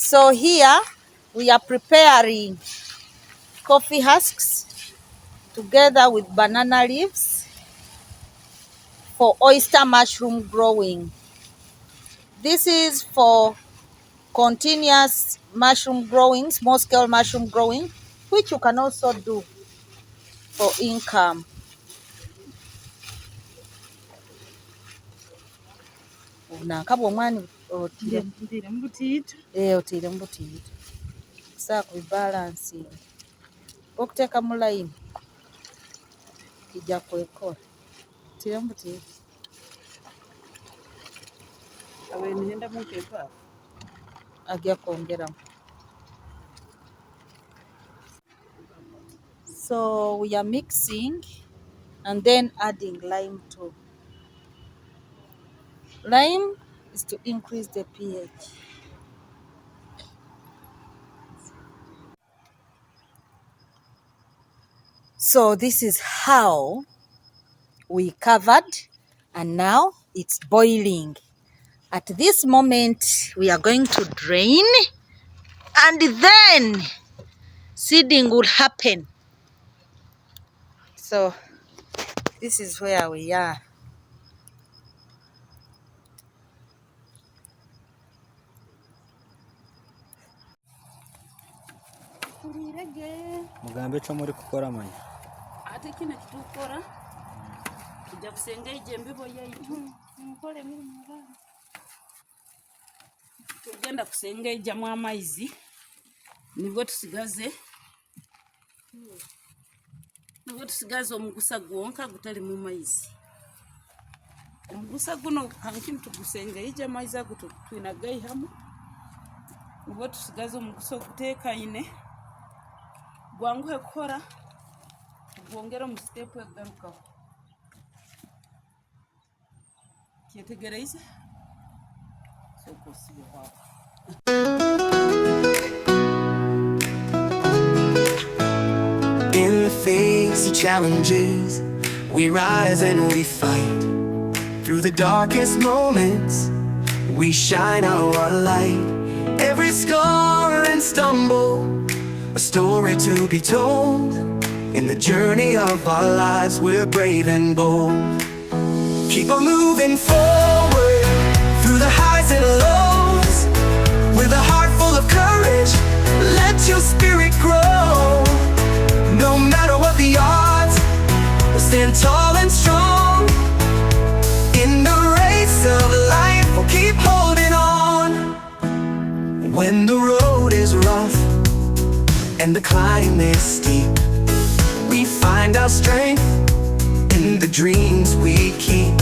So here we are preparing coffee husks together with banana leaves for oyster mushroom growing. This is for continuous mushroom growing, small scale mushroom growing, which you can also do for income. Nankabwa omwani otire mbutiita kusaa kubibalansi okuteeka mu layini kijja kwekola otire mbutiita ajja kwongeramu. So we are mixing and then adding lime too. Lime is to increase the pH. So this is how we covered, and now it's boiling. At this moment we are going to drain, and then seeding will happen. So this is where we are. Mugambe cyo muri kukora manya ate kino kitukora tujja kusenga ejembibo yaitu mukole muli mubana tugenda kusenga ejamu amaizi nibwo tusigaze omugusa gwonka gutali mu maizi. Omugusa guno kankimu tugusenga ija amaizi ago twina gaihamu nibwo tusigaze omugusa oguteekaine gwanguhe kukora gwongera mu step egarukaho kyetegereize sokosibeho. In the face of challenges, we rise and we fight. Through the darkest moments, we shine our light. Every scar and stumble, a story to be told. In the journey of our lives, we're brave and bold. Keep on moving forward through the highs and lows. With a heart full of courage, let your spirit grow. No matter what the odds, we'll stand tall and strong. In the race of life, we'll keep holding on. When the road is rough and the climb is steep, we find our strength in the dreams we keep.